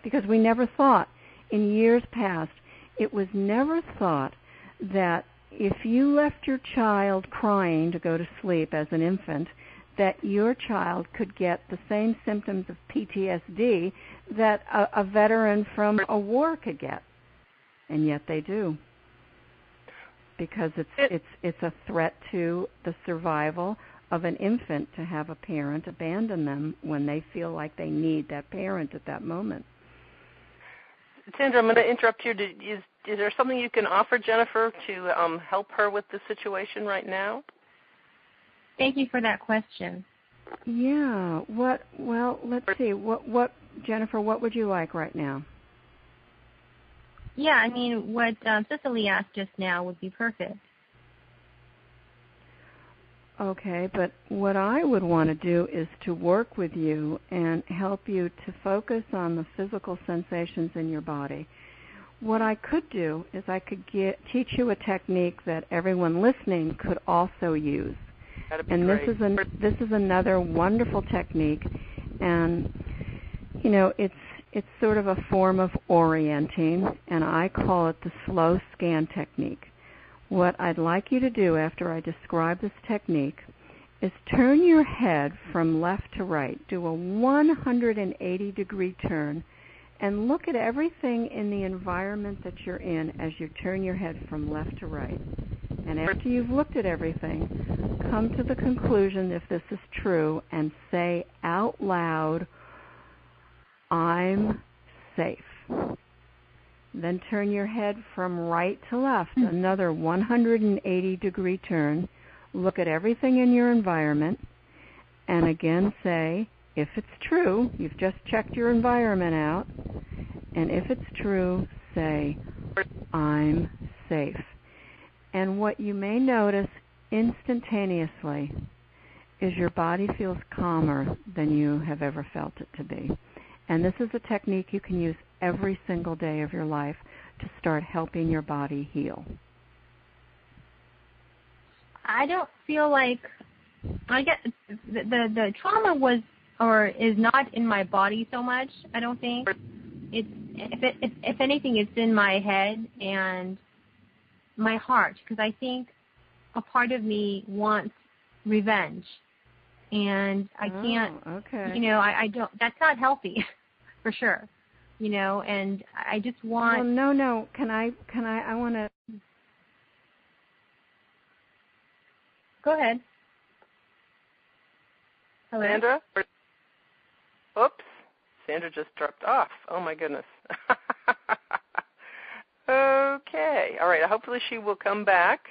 Because we never thought, in years past, it was never thought that if you left your child crying to go to sleep as an infant, that your child could get the same symptoms of PTSD that a veteran from a war could get. And yet they do. Because it's a threat to the survival of an infant to have a parent abandon them when they feel like they need that parent at that moment. Sandra, I'm going to interrupt you. Is there something you can offer Jennifer to help her with the situation right now? Thank you for that question. Yeah. Well, let's see. What Jennifer, what would you like right now? Yeah, I mean, what Cecily asked just now would be perfect. Okay, but what I would want to do is to work with you and help you to focus on the physical sensations in your body. What I could do is I could teach you a technique that everyone listening could also use. That'd be and great. This is another wonderful technique, and you know it's sort of a form of orienting, and I call it the slow scan technique. What I'd like you to do after I describe this technique is turn your head from left to right. Do a 180-degree turn and look at everything in the environment that you're in as you turn your head from left to right. And after you've looked at everything, come to the conclusion, if this is true, and say out loud, "I'm safe." Then turn your head from right to left, another 180-degree turn. Look at everything in your environment, and again say, if it's true, you've just checked your environment out, and if it's true, say, "I'm safe." And what you may notice instantaneously is your body feels calmer than you have ever felt it to be. And this is a technique you can use every single day of your life to start helping your body heal. I don't feel like I get the trauma was or is not in my body so much. I don't think it's if anything, it's in my head and my heart, because I think a part of me wants revenge, and I can't. Okay. You know, I don't. That's not healthy, for sure. You know, and I just want. Well, no. Can I? I want to. Go ahead. Hello? Sandra? Oops. Sandra just dropped off. Oh, my goodness. Okay. All right. Hopefully she will come back.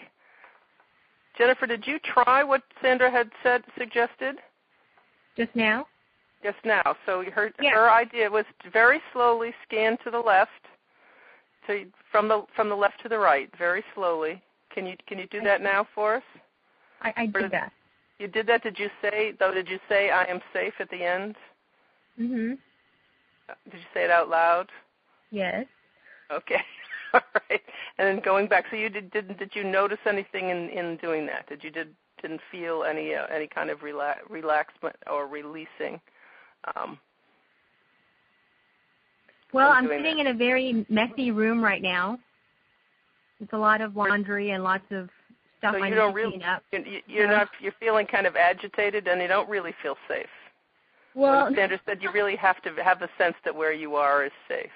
Jennifer, did you try what Sandra had suggested? Just now? Just now. So her idea was to very slowly scan to the left, from the left to the right, very slowly. Can you do that now for us? I did that. You did that? Did you say "I am safe" at the end? Mhm. Did you say it out loud? Yes. Okay. All right. And then going back, so you did you notice anything in doing that? Didn't feel any kind of relaxation or releasing? Well, I'm sitting in a very messy room right now. It's a lot of laundry and lots of stuff I need to clean up. You're feeling kind of agitated, and you don't really feel safe. Well, when Sandra said you really have to have the sense that where you are is safe.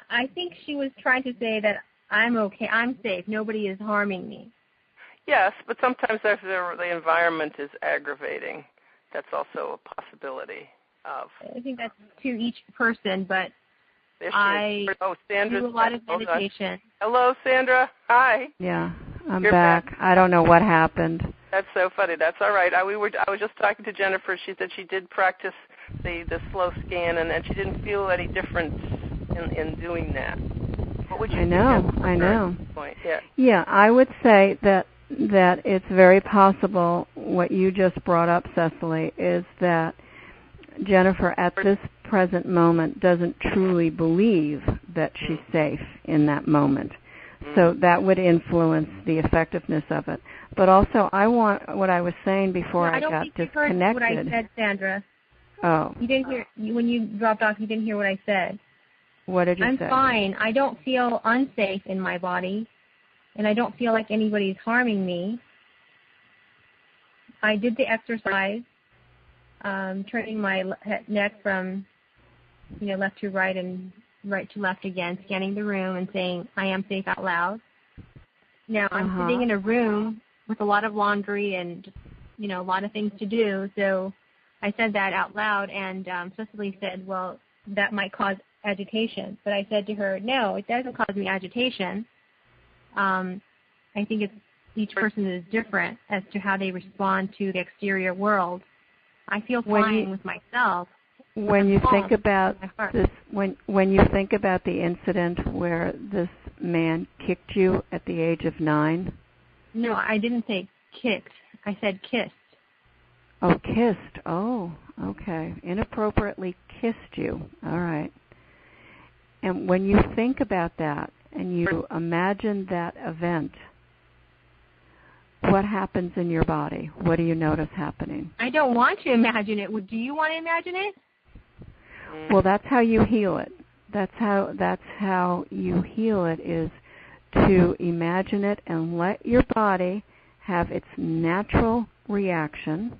I think she was trying to say that I'm okay, I'm safe, nobody is harming me. Yes, but sometimes if the environment is aggravating, that's also a possibility of. I think that's to each person, but Sandra do a lot of meditation. Hello, Sandra. Hi. Yeah, You're back. I don't know what happened. That's so funny. That's all right. I was just talking to Jennifer. She said she did practice the slow scan, and she didn't feel any difference in doing that. What would you I know. Point? Yeah, I would say that it's very possible what you just brought up, Cecily, is that Jennifer at this present moment doesn't truly believe that she's safe in that moment. So that would influence the effectiveness of it. But also, I want what I was saying before I got disconnected. I don't think you heard what I said, Sandra. Oh. You didn't hear, when you dropped off, you didn't hear what I said. What did you say? I'm fine. I don't feel unsafe in my body, and I don't feel like anybody's harming me. I did the exercise, turning my neck from, left to right and right to left again, scanning the room and saying, I am safe out loud. Now, I'm sitting in a room with a lot of laundry and, a lot of things to do, so I said that out loud, and Cecily said, well, that might cause agitation. But I said to her, no, it doesn't cause me agitation. I think each person is different as to how they respond to the exterior world. I feel fine with myself. When you think about this, when you think about the incident where this man kicked you at the age of 9. No, I didn't say kicked. I said kissed. Oh, kissed. Oh, okay. Inappropriately kissed you. All right. And when you think about that and you imagine that event, what happens in your body? What do you notice happening? I don't want to imagine it. Do you want to imagine it? Well, that's how you heal it. That's how you heal it, is to imagine it and let your body have its natural reaction,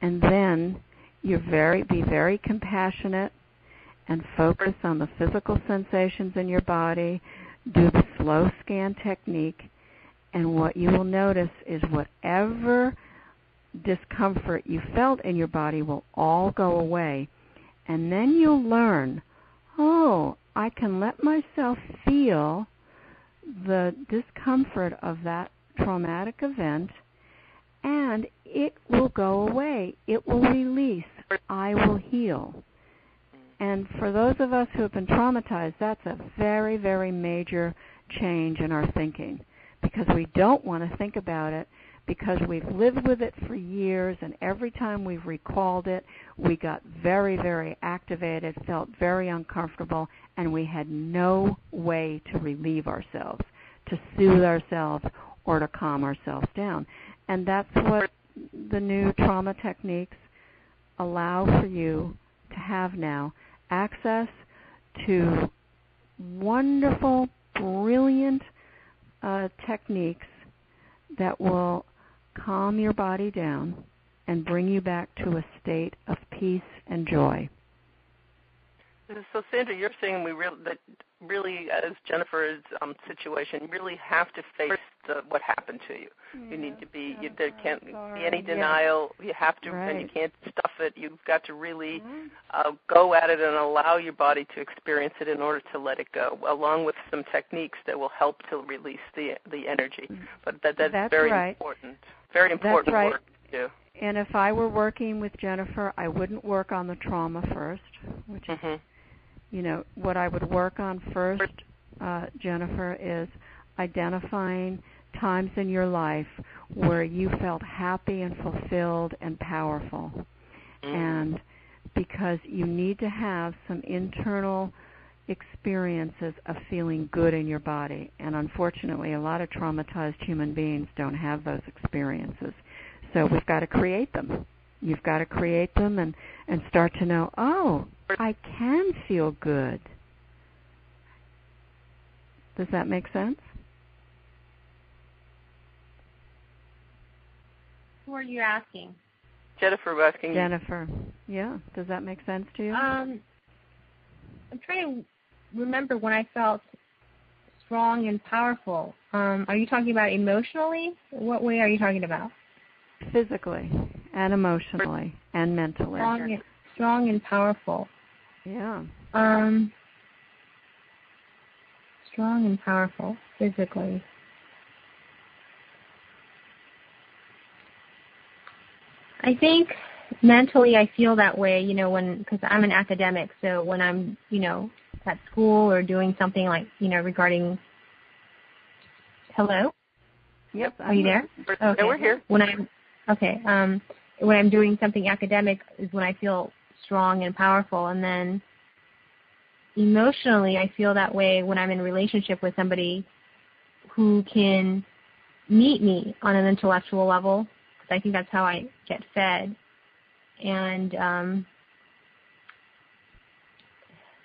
and then be very compassionate and focus on the physical sensations in your body. Do the slow scan technique, and what you will notice is whatever discomfort you felt in your body will all go away. And then you'll learn, I can let myself feel the discomfort of that traumatic event, and it will go away. It will release. I will heal. And for those of us who have been traumatized, that's a very, very major change in our thinking, because we don't want to think about it, because we've lived with it for years, and every time we've recalled it, we got very, very activated, felt very uncomfortable, and we had no way to relieve ourselves, to soothe ourselves, or to calm ourselves down. And that's what the new trauma techniques allow for you to have now, access to wonderful, brilliant techniques that will calm your body down and bring you back to a state of peace and joy. So, Sandra, you're saying that really, as Jennifer's situation, you really have to face what happened to you. Yes, you need to be. There can't be any denial. Yes. You have to, and you can't stuff it. You've got to really go at it and allow your body to experience it in order to let it go, along with some techniques that will help to release the energy. But that's very important. Very important work to do. And if I were working with Jennifer, I wouldn't work on the trauma first, which is, what I would work on first, Jennifer, is identifying times in your life where you felt happy and fulfilled and powerful. And because you need to have some internal experiences of feeling good in your body. And unfortunately, a lot of traumatized human beings don't have those experiences. So we've got to create them. You've got to create them and start to know, I can feel good. Does that make sense? Who are you asking? Jennifer was asking. Jennifer. Yeah. Does that make sense to you? I'm trying to remember when I felt strong and powerful. Are you talking about emotionally? What way are you talking about? Physically and emotionally and mentally. Strong and powerful. Yeah. Strong and powerful physically. I think mentally I feel that way, because I'm an academic, so when I'm, at school or doing something like, regarding, hello? Yep. Are you there? Okay. Yeah, we're here. When I'm doing something academic is when I feel strong and powerful, and then emotionally I feel that way when I'm in a relationship with somebody who can meet me on an intellectual level, because I think that's how I get fed. And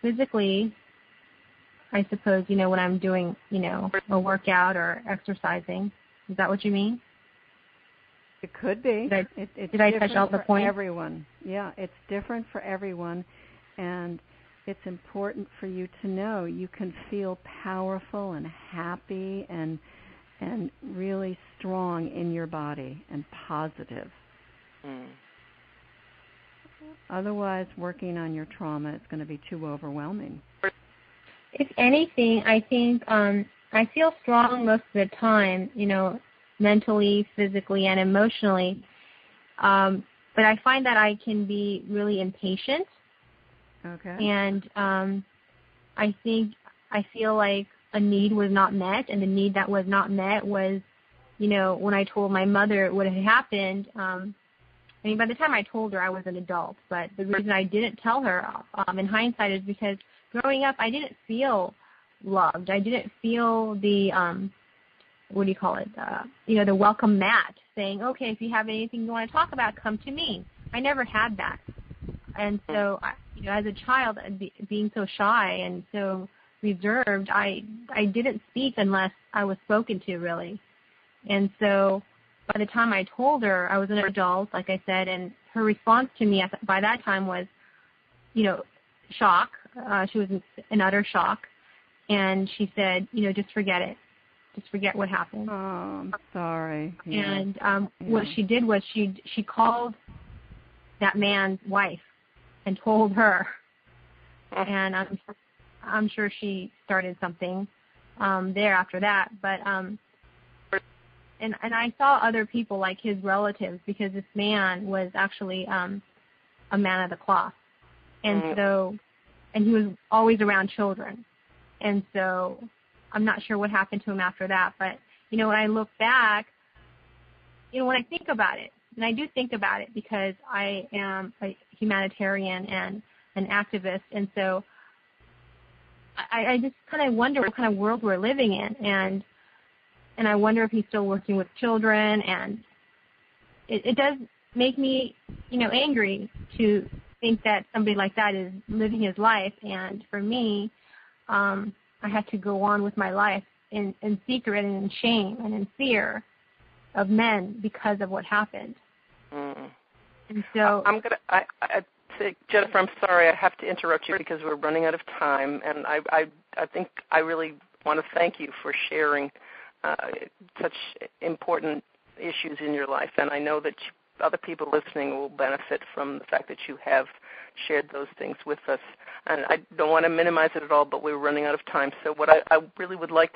physically, I suppose, when I'm doing, a workout or exercising. Is that what you mean? It could be. Did I touch all the points? Everyone. Yeah, it's different for everyone, and it's important for you to know you can feel powerful and happy and really strong in your body and positive. Otherwise, working on your trauma is going to be too overwhelming. If anything, I think I feel strong most of the time, mentally, physically, and emotionally. But I find that I can be really impatient. Okay. And I feel like a need was not met, and the need that was not met was, when I told my mother what had happened. By the time I told her, I was an adult. But the reason I didn't tell her, in hindsight, is because growing up, I didn't feel loved. I didn't feel the the welcome mat saying, okay, if you have anything you want to talk about, come to me. I never had that. And so, as a child, being so shy and so reserved, I didn't speak unless I was spoken to, really. And so by the time I told her, I was an adult, like I said, and her response to me by that time was, shock. She was in utter shock. And she said, just forget it. Just forget what happened. Oh, I'm sorry. Yeah. And what she did was she called that man's wife and told her. And I'm sure she started something there after that. But and I saw other people, like his relatives, because this man was actually a man of the cloth. And so, and he was always around children. And so I'm not sure what happened to him after that. But, when I look back, when I think about it, and I do think about it because I am a humanitarian and an activist, and so I just kind of wonder what kind of world we're living in. And I wonder if he's still working with children. And it does make me, angry to think that somebody like that is living his life. And for me, I had to go on with my life in secret and in shame and in fear of men because of what happened. And so I say, Jennifer, I'm sorry, I have to interrupt you because we're running out of time, and I think I really want to thank you for sharing such important issues in your life, and I know that other people listening will benefit from the fact that you have shared those things with us. And I don't want to minimize it at all, but we're running out of time. So what I really would like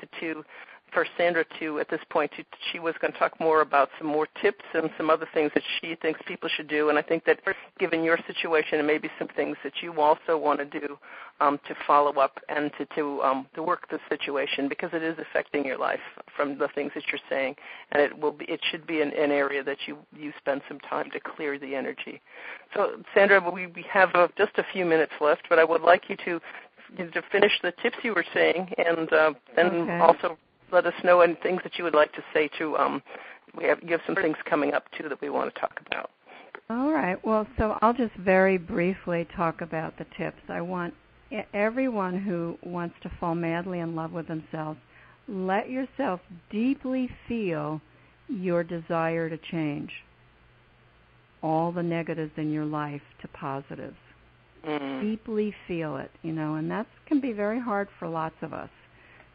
for Sandra to, at this point, she was going to talk more about some more tips and some other things that she thinks people should do. And I think that given your situation and maybe some things that you also want to do to follow up and to work the situation, because it is affecting your life from the things that you're saying. And it should be an area that you spend some time to clear the energy. So, Sandra, we have just a few minutes left, but I would like you to finish the tips you were saying, and then also let us know any things that you would like to say to. You have some things coming up too that we want to talk about. All right. Well, so I'll just very briefly talk about the tips. I want everyone who wants to fall madly in love with themselves, let yourself deeply feel your desire to change all the negatives in your life to positives. Deeply feel it, and that can be very hard for lots of us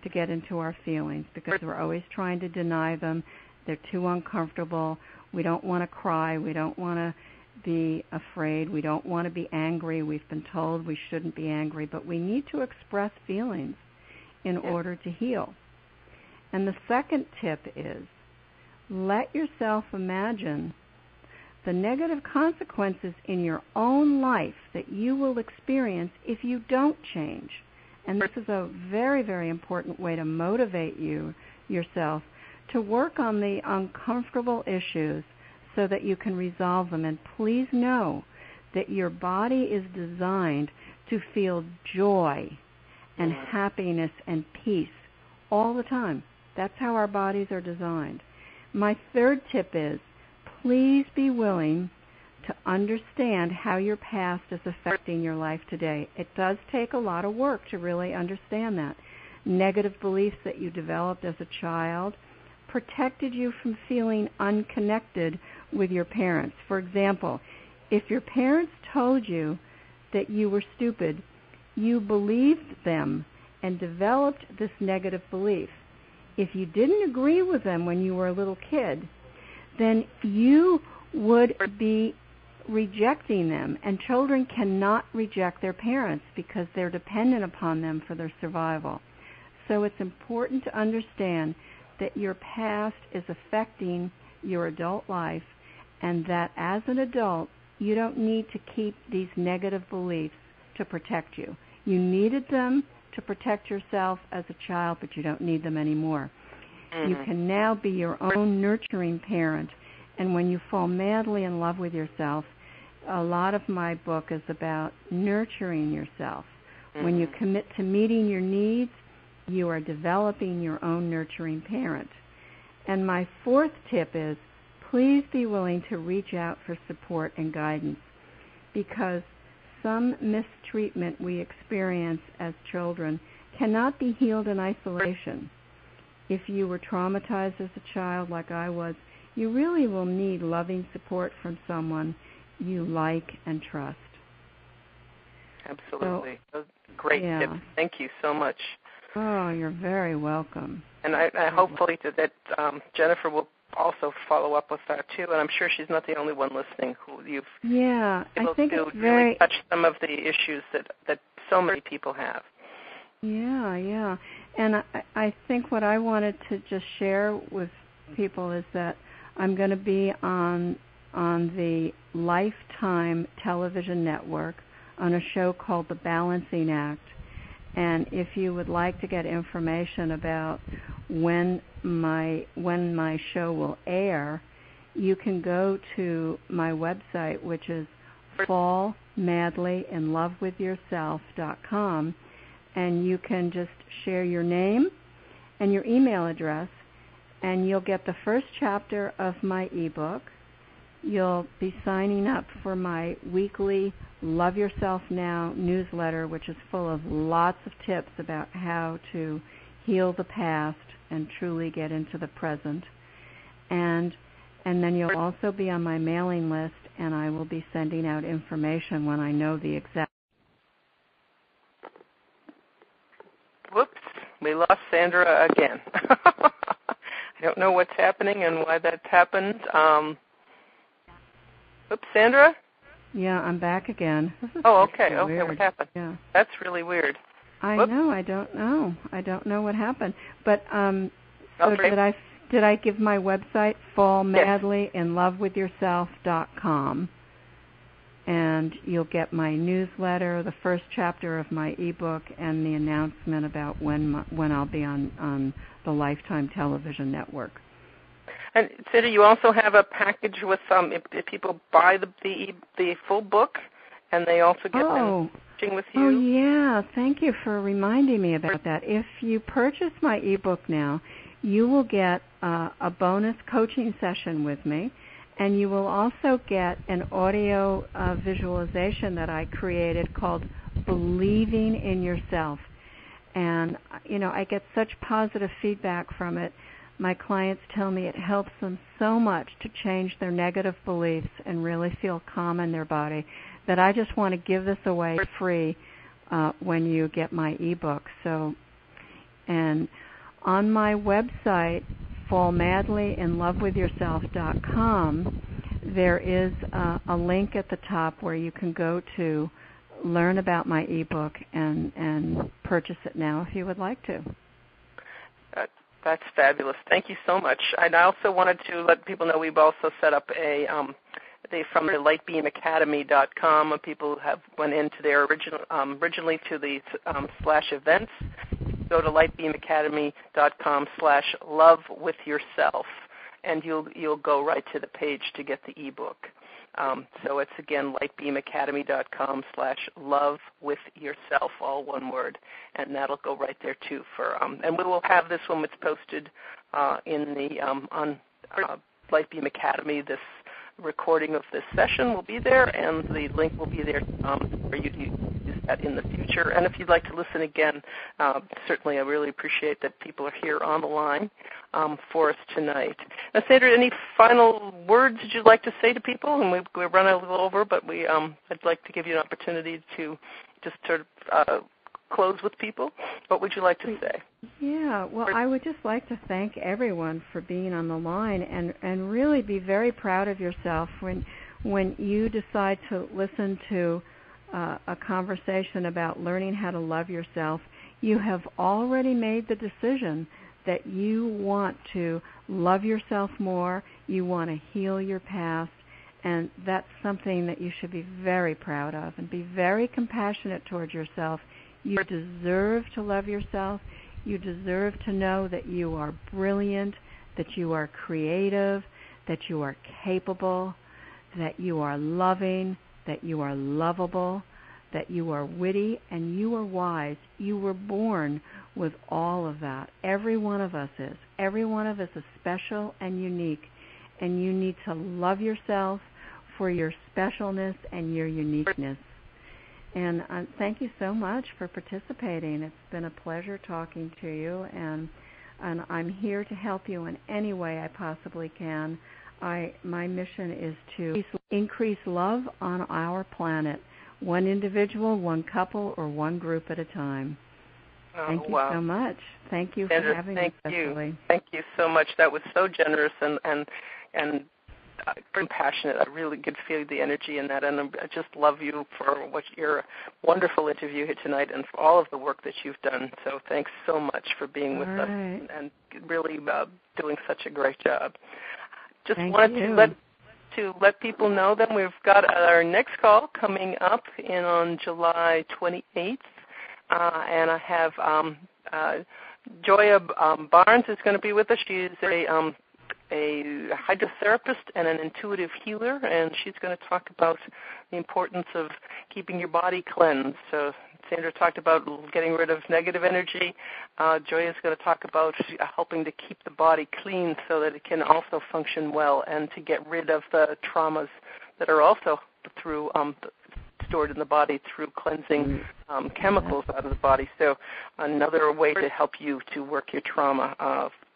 to get into our feelings because we're always trying to deny them. They're too uncomfortable. We don't want to cry. We don't want to be afraid. We don't want to be angry. We've been told we shouldn't be angry, but we need to express feelings in order to heal. And the second tip is let yourself imagine the negative consequences in your own life that you will experience if you don't change. And this is a very, very important way to motivate yourself to work on the uncomfortable issues so that you can resolve them. And please know that your body is designed to feel joy and happiness and peace all the time. That's how our bodies are designed. My third tip is, please be willing to understand how your past is affecting your life today. It does take a lot of work to really understand that. Negative beliefs that you developed as a child protected you from feeling unconnected with your parents. For example, if your parents told you that you were stupid, you believed them and developed this negative belief. If you didn't agree with them when you were a little kid, then you would be rejecting them. And children cannot reject their parents because they're dependent upon them for their survival. So it's important to understand that your past is affecting your adult life, and that as an adult, you don't need to keep these negative beliefs to protect you. You needed them to protect yourself as a child, but you don't need them anymore. Mm-hmm. You can now be your own nurturing parent, and when you fall madly in love with yourself, a lot of my book is about nurturing yourself. Mm-hmm. When you commit to meeting your needs, you are developing your own nurturing parent. And my fourth tip is, please be willing to reach out for support and guidance, because some mistreatment we experience as children cannot be healed in isolation. If you were traumatized as a child like I was, you really will need loving support from someone you like and trust. Absolutely. Those great tips. Thank you so much. Oh, you're very welcome. And I hopefully that Jennifer will also follow up with that too. And I'm sure she's not the only one listening who you've I think to it's really touch some of the issues that so many people have. Yeah. And I think what I wanted to just share with people is that I'm going to be on the Lifetime television network on a show called The Balancing Act. And if you would like to get information about when my show will air, you can go to my website, which is fallmadlyinlovewithyourself.com, and you can just share your name and your email address, and you'll get the first chapter of my ebook. You'll be signing up for my weekly Love Yourself Now newsletter, which is full of lots of tips about how to heal the past and truly get into the present. And then you'll also be on my mailing list, and I will be sending out information when I know the exact. Whoops, we lost Sandra again. I don't know what's happening and why that's happened. Oops, Sandra? Yeah, I'm back again. Okay. Weird. What happened? Yeah. That's really weird. I know. I don't know. I don't know what happened. But so okay. did I give my website, fallmadlyinlovewithyourself.com, and you'll get my newsletter, the first chapter of my ebook, and the announcement about when I'll be on the Lifetime television network. And Sandra, you also have a package with if people buy the full book, and they also get coaching with you. Oh yeah, thank you for reminding me about that. If you purchase my ebook now, you will get a bonus coaching session with me, and you will also get an audio visualization that I created called Believing in Yourself. And I get such positive feedback from it. My clients tell me it helps them so much to change their negative beliefs and really feel calm in their body that I just want to give this away free when you get my ebook. So, and on my website, fallmadlyinlovewithyourself.com, there is a link at the top where you can go to learn about my ebook and purchase it now if you would like to. That's fabulous. Thank you so much. And I also wanted to let people know we've also set up from the lightbeamacademy.com. People have went into their originally to the /events. Go to lightbeamacademy.com/lovewithyourself, and you'll go right to the page to get the ebook. So it's, again, lightbeamacademy.com/lovewithyourself, all one word, and that'll go right there, too. And we will have this when it's posted in the on Lightbeam Academy. This recording of this session will be there, and the link will be there for you to use that in the future. And if you'd like to listen again, certainly I really appreciate that people are here on the line for us tonight. Now, Sandra, any final words that you'd like to say to people? And we've run a little over, but I'd like to give you an opportunity to just sort of close with people. What would you like to say? Yeah, well, I would just like to thank everyone for being on the line and really be very proud of yourself when you decide to listen to a conversation about learning how to love yourself. You have already made the decision that you want to love yourself more, you want to heal your past, and that's something that you should be very proud of and be very compassionate towards yourself. You deserve to love yourself. You deserve to know that you are brilliant, that you are creative, that you are capable, that you are loving, that you are lovable, that you are witty, and you are wise. You were born with all of that. Every one of us is. Every one of us is special and unique, and you need to love yourself for your specialness and your uniqueness. And thank you so much for participating. It's been a pleasure talking to you, and I'm here to help you in any way I possibly can. My mission is to increase love on our planet, one individual, one couple, or one group at a time. Thank you so much. Thank you Sandra, for having me, Cecily. Thank you so much. That was so generous and very passionate. I really could feel the energy in that, and I just love you for your wonderful interview here tonight and for all of the work that you've done. So thanks so much for being with us and really doing such a great job. Just wanted to let people know that we've got our next call coming up on July 28th, and I have Joya Barnes is going to be with us. She is a hydrotherapist and an intuitive healer, and she's going to talk about the importance of keeping your body cleansed. So Sandra talked about getting rid of negative energy. Joya's going to talk about helping to keep the body clean so that it can also function well and to get rid of the traumas that are also stored in the body through cleansing chemicals out of the body. So another way to help you to work your trauma.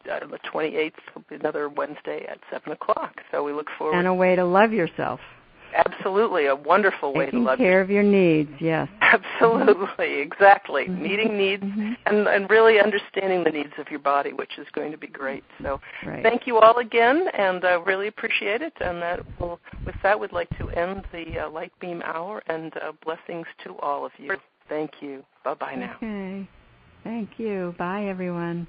The 28th will be another Wednesday at 7 o'clock. So we look forward. And a way to love yourself. Absolutely, a wonderful way to love yourself. Taking care of your needs, yes. Absolutely, exactly. Meeting needs and really understanding the needs of your body, which is going to be great. So thank you all again, and I really appreciate it. And with that, we'd like to end the Light Beam Hour, and blessings to all of you. Thank you. Bye-bye now. Okay. Thank you. Bye, everyone.